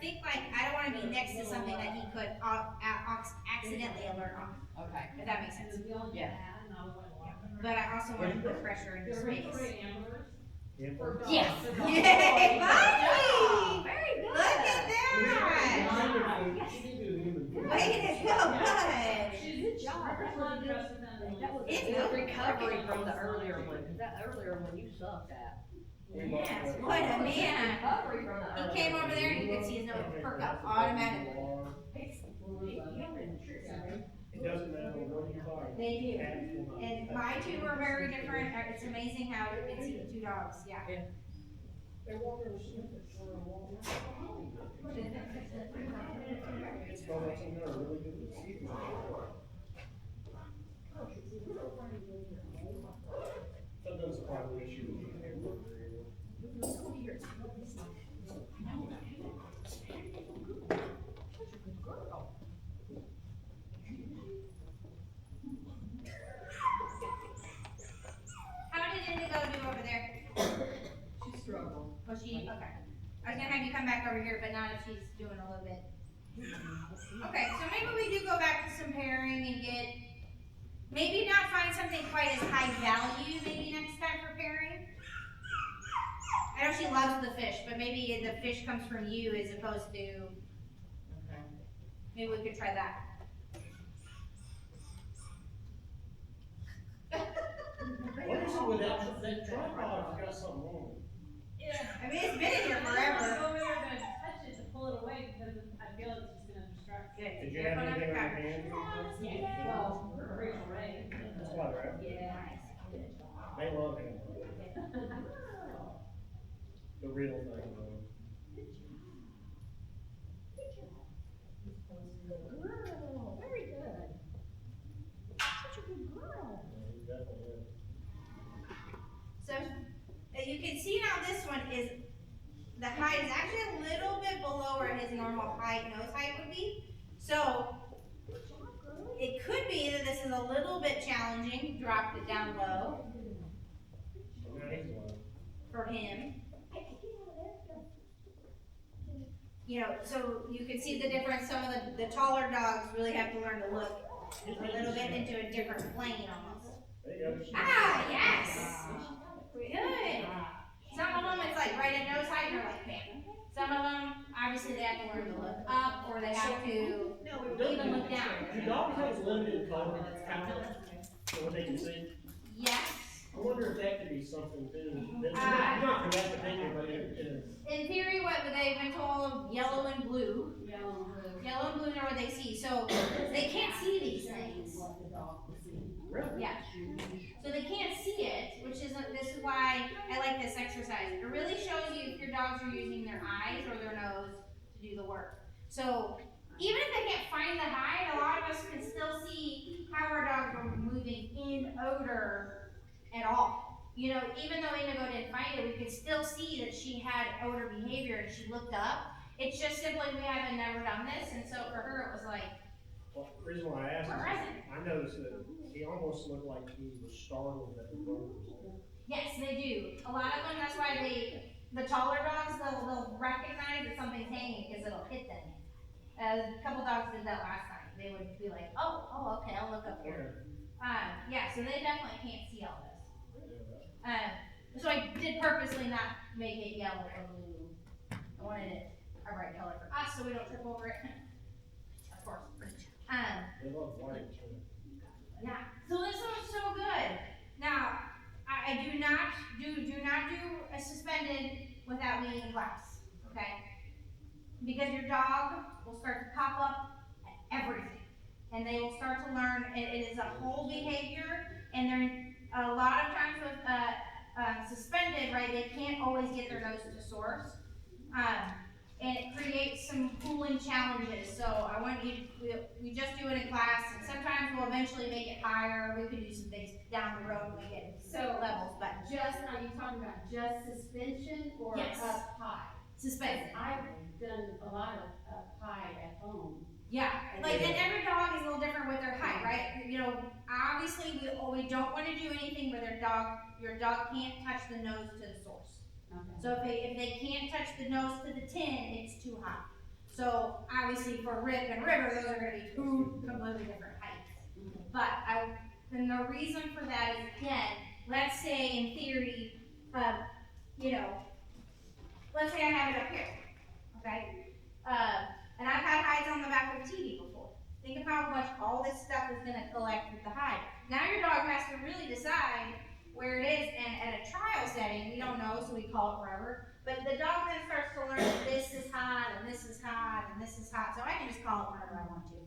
Think like, I don't wanna be next to something that he could accidentally alert on, Okay. if that makes sense. Yeah. But I also wanna put pressure in the space. Yeah. Yes! Yay! Lovely! Very good! Look at that! Way to go, good! Good job. It's It's recovery from the earlier one, cause that earlier one you sucked at. Yes, what a man! Recovery from the earlier. He came over there and you could see his nose perk up automatically. It doesn't matter what you find. They do. Cats will not And touch my you. two are very different. It's amazing how it's even two dogs, yeah. They walk over sniff it for a while. It's called what's in there, really good to see. Sometimes the problem issue with the hamburger. How did Indigo do over there? She struggled. Was she, okay. I was gonna have you come back over here, but not if she's doing a little bit. Okay, so maybe we do go back to some pairing and get, maybe not find something quite as high value maybe next time for pairing. I know she loves the fish, but maybe the fish comes from you as opposed to, maybe we could try that. What is it with that tripod's got something wrong? Yeah. I mean, it's been in here I'm forever. over there gonna touch it to pull it away because I feel it's just gonna distract. Good. Did you Grip have on anything the on your cover. hands? Well, Rachel Ray. That's why they're out. Yeah. They love him. The real thing, though. Girl, very good. Such a good girl. Yeah, he definitely is. So, you can see now this one is, the height is actually a little bit below where his normal nose height would be. So, it could be that this is a little bit challenging, dropped it down low Now he's one. for him. You know, so you can see the difference, some of the taller dogs really have to learn to look a little bit into a different plane almost. There you go. Ah, yes! Good. Some of them, it's like right at nose height, and they're like, bam. Some of them, obviously, they have to learn to look up, or they have to even look down. Do dogs have limited color palette, so what they can see? Yes. I wonder if that could be something too. That's not for that particular, but In theory, what they've been told, yellow and blue. Yellow and blue. Yellow where they see, so they can't see these things. Really? Yeah. So they can't see it, which is, this is why I like this exercise. It really shows you if your dogs are using their eyes or their nose to do the work. So even if they can't find the hide, a lot of us can still see how our dogs are moving in odor at all. You know, even though Indigo didn't find it, we could still see that she had odor behavior and she looked up. It's just simply we haven't never done this, and so for her it was like, Well, the reason why I asked We're is present. I noticed that he almost looked like he was startled that the brother was there. yes, they do. A lot of them, that's why the taller dogs, they'll recognize that something's hanging because it'll hit them. A couple dogs did that last night. They would be like, oh, okay, I'll look up here. Yeah, so they definitely can't see all this. So I did purposely not make it yellow or blue. I wanted it a bright color for us so we don't trip over it. Of course. They love white too. Yeah, so this one's so good. Now, I do not do a suspended without me in class, okay? Because your dog will start to pop up at everything, and they will start to learn. It is a whole behavior, and there a lot of times with suspended, right? They can't always get their nose to source. And it creates some cooling challenges. So I want you, we just do it in class, and sometimes we'll eventually make it higher. We can do some things down the road when we get So- levels, but Just, are you talking about just suspension or Yes. up high? suspended. I've done a lot of high at home. Yeah, like, and every dog is a little different with their height, right? You know, obviously we don't want to do anything where your dog can't touch the nose to the source. Okay. So if they can't touch the nose to the tin, it's too high. So obviously for Rip and River, those are gonna be two completely different heights. But and the reason for that is, again, let's say in theory, you know, let's say I have it up here, okay? And I've had hides on the back of the TV before. Think of how much all this stuff is gonna collect with the hide. Now your dog has to really decide where it is, and at a trial setting, we don't know, so we call it wherever. But the dog then starts to learn that this is hot, and this is hot, and this is hot, so I can just call it wherever I want to.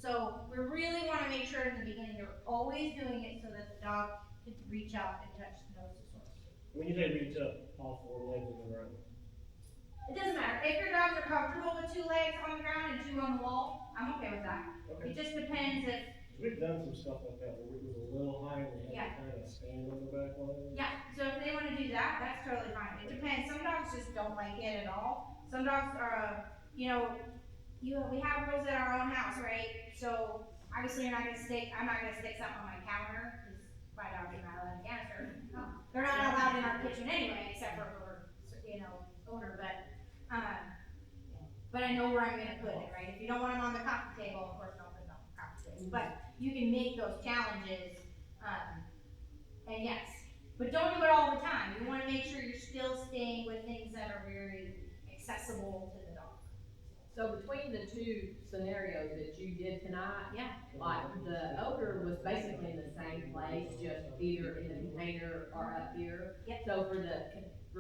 So we really wanna make sure in the beginning, you're always doing it so that the dog can reach out and touch the nose to source. When you say reach up, all four legs on the ground. It doesn't matter, if your dogs are comfortable with 2 legs on the ground and 2 on the wall, I'm okay with that. Okay. It just depends if, We've done some stuff like that where it was a little high and they Yeah. had to kind of stand on the back leg. yeah, so if they wanna do that, that's totally fine. It depends, some dogs just don't like it at all. Some dogs are, you know, we have rules at our own house, right? So obviously I'm not gonna stick something on my counter, cause my dogs are not allowed in the counter. They're not allowed in our kitchen anyway, except for, you know, odor, but I know where I'm gonna put it, right? If you don't want them on the coffee table, of course, don't put them on the coffee table, but you can make those challenges, and yes, but don't do it all the time. You wanna make sure you're still staying with things that are very accessible to the dog. So between the two scenarios that you did tonight, Yeah. like the odor was basically in the same place, just either in the container or up here. Yep. So for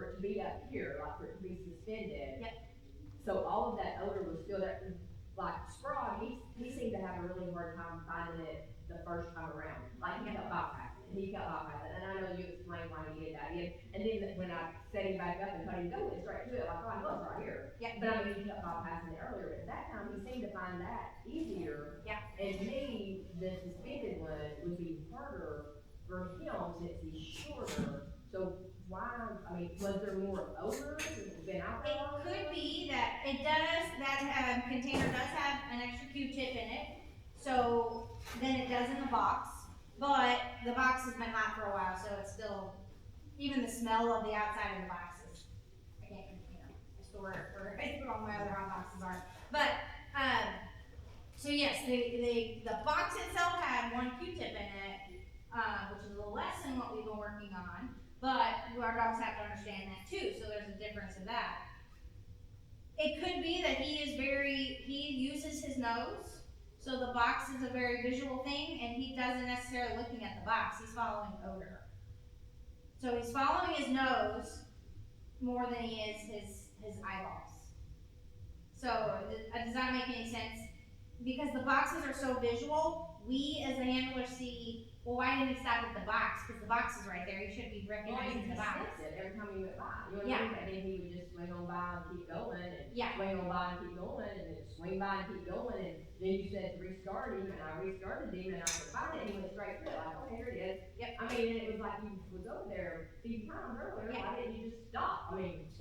it to be up here, like for it to be suspended. Yep. So all of that odor was still there, like Sprague, he seemed to have a really hard time finding it the first time around. Like he kept bypassing, and I know you explained why he did that, and then when I set him back up and told him, go straight to it, like, oh, I know it's right here. Yeah. But I mean, he kept bypassing it earlier, but that time he seemed to find that easier. Yeah. And to me, the suspended one would be harder for him since he's shorter. So why, I mean, was there more odor than I It thought? could be that that container does have an extra Q-tip in it, so than it does in the box. But the box has been hot for a while, so it's still, even the smell of the outside of the box is, I can't, you know, I store it for, all my other hot boxes are. But, so yes, the box itself had 1 Q-tip in it, which is a little less than what we've been working on. But our dogs have to understand that too, so there's a difference in that. It could be that he uses his nose, so the box is a very visual thing, and he doesn't necessarily looking at the box, he's following odor. So he's following his nose more than he is his eyeballs. So, does that make any sense? because the boxes are so visual, we as the handlers see, well, why didn't he stop at the box? Because the box is right there, he should be Well, recognizing he the box. sniffed it every time he went by, you know what I Yeah. mean? But then he would just swing on by and keep going, and Yeah. swing on by and keep going, and then swing by and keep going, and then you said to restart him, and I restarted him, and I could find it, and he went straight through it, like, okay, here it is. Yep. I mean, and it was like you was over there 50 times earlier, Yeah. why didn't you just stop? I mean, It's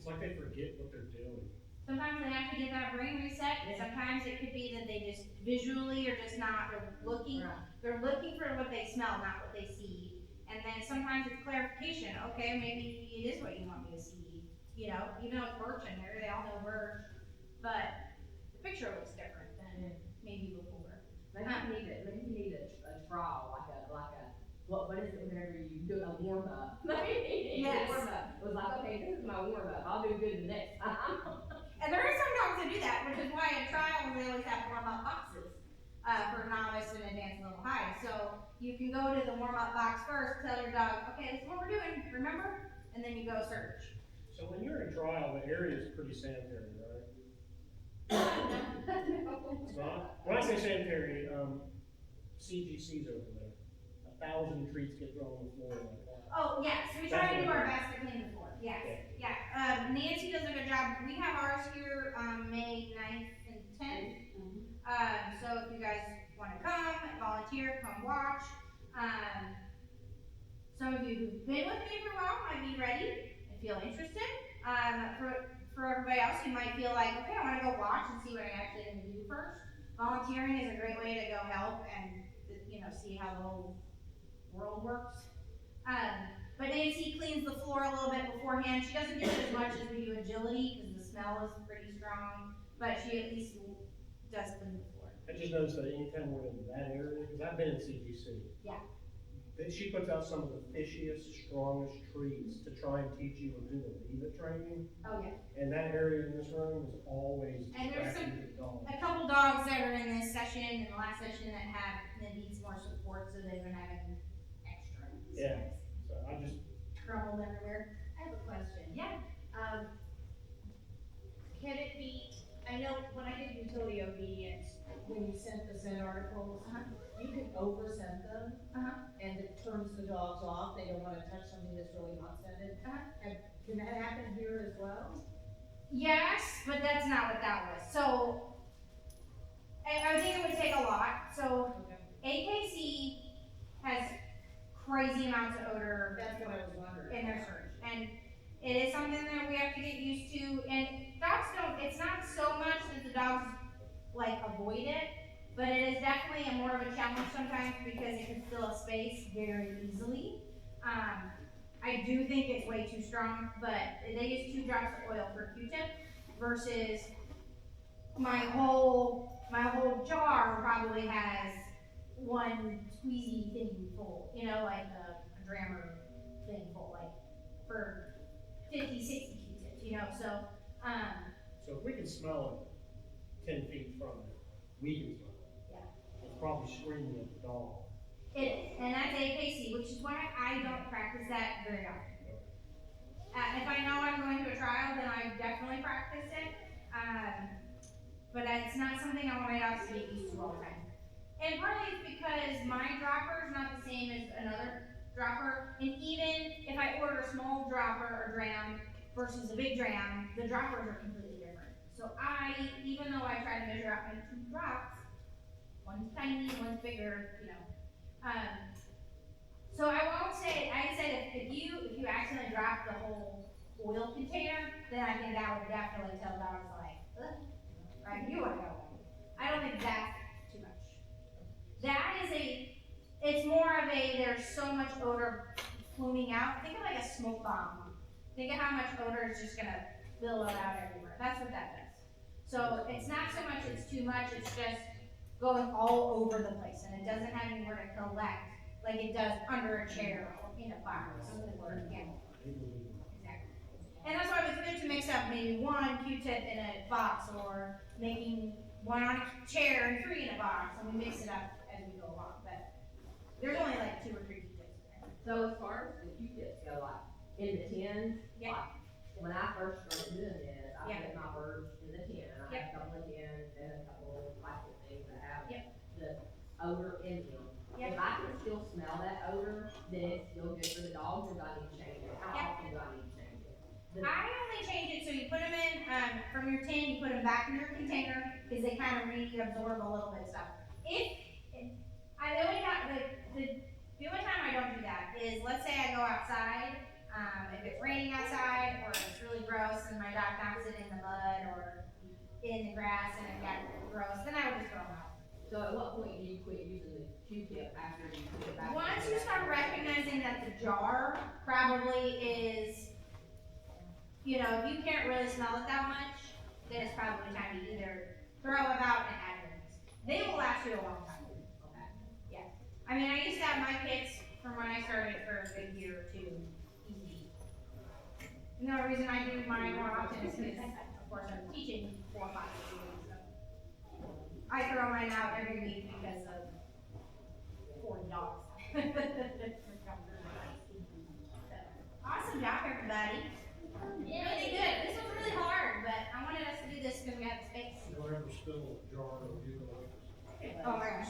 like they forget what they're doing. Sometimes they have to get that brain reset, and sometimes it could be that they just visually are just not, Right. they're looking for what they smell, not what they see. And then sometimes it's clarification, okay, maybe it is what you want me to see, you know, even though it's birch in there, they all know birch, but the picture looks different than maybe before. Maybe you need a trial, like a, what is it whenever you do a warm up? Maybe you need Yes. a warm up. It was like, okay, this is my warm up, I'll do good the next time. And there are some dogs that do that, which is why in trials they always have warm-up boxes, for novice and advanced level high. So you can go to the warm-up box first, tell your dog, okay, this is what we're doing, remember? And then you go search. So when you're in trial, the area is pretty sanitary, right? It's not? When I say sanitary, CGC's over there. 1,000 treats get thrown on the floor like that. Oh, yes, we try to do our best to clean the floor, yes, yeah. Nancy does a good job. We have ours here, May 9th and 10th. So if you guys wanna come, volunteer, come watch. Some of you who've been with me for a while might be ready and feel interested. For everybody else, you might feel like, okay, I wanna go watch and see what I actually am gonna do first. Volunteering is a great way to go help and, you know, see how the whole world works. But Nancy cleans the floor a little bit beforehand. She doesn't do it as much as we do agility, because the smell is pretty strong, but she at least does clean the floor. I just noticed that anytime we're in that area, because I've been in CGC. Yeah. That she puts out some of the fishiest, strongest treats to try and teach you and do the leave it training. Oh, yeah. And that area in this room is always And there's distracting to the dog. A couple dogs that are in this session and the last session that needs more support, so they've been having extra. Yeah. So I just, Crumbled everywhere. I have a question. Yeah. Can it be, I know when I did utility obedience, when you sent the Zen articles, you can oversend them. And it turns the dogs off, they don't wanna touch something that's really not scented. Can that happen here as well? Yes, but that's not what that was. So, I think it would take a lot. So, AKC has crazy amounts of odor That's what I was wondering. in their search. And it is something that we have to get used to. And dogs don't, it's not so much that the dogs like avoid it, but it is definitely a more of a challenge sometimes because it can fill a space very easily. I do think it's way too strong, but they use 2 drops of oil per Q-tip versus my whole jar probably has 1 squeezy thing full, you know, like a drammer thing full, like for 50, 60 Q-tips, you know, so, so if we can smell it 10 feet from it, we can smell it. Yeah. It's probably screaming at the dog. it is, and that's AKC, which is why I don't practice that very often. If I know I'm going to a trial, then I definitely practice it, but it's not something I want my dogs to get used to all the time. And partly it's because my dropper is not the same as another dropper, and even if I order a small dropper or dram versus a big dram, the droppers are completely different. So even though I try to measure out my 2 drops, one's tiny, one's bigger, you know. So I won't say, I said if you accidentally drop the whole oil container, then I think that would definitely tell dogs like, ugh, right, you wanna go away. I don't think that's too much. That is it's more of there's so much odor pluming out. Think of like a smoke bomb. Think of how much odor is just gonna billow out everywhere. That's what that does. So it's not so much it's too much, it's just going all over the place, and it doesn't have anywhere to collect like it does under a chair or in a box or yeah. Exactly. And that's why it's good to mix up maybe 1 Q-tip in a box or making 1 on a chair and 3 in a box, and we mix it up as we go along. But there's only like 2 or 3 Q-tips in there. So as far as the Q-tips go, like in the tins, Yeah. like when I first started doing this, I Yeah. put my birds in the tin. I had a couple of tins and a couple of plastic odor in them. Yep. If I can still smell that odor, then it's still good for the dogs, or do I need to change it? How Yep. often do I need to change it? I only change it so you put them in, from your tin, you put them back in your container, cause they kind of reabsorb a little bit of stuff. The only time, the only time I don't do that is, let's say I go outside, if it's raining outside, or it's really gross, and my dog knocks it in the mud, or in the grass, and it got gross, then I would just throw them out. So at what point do you quit using the Q-tip after you put it back? Once you start recognizing that the jar probably is, you know, if you can't really smell it that much, then it's probably time to either throw it out and add things. They will last you a long time. Okay. Yeah. I mean, I used to have my kits from when I started for a good year or two, easy. And the only reason I do mine more often is because, of course, I'm teaching 4 or 5 days a week, so. I throw mine out every week because of 40 dogs. Awesome job, everybody. Really good. This was really hard, but I wanted us to do this because we had the space. If you ever spill a jar of eucalyptus. Oh my gosh.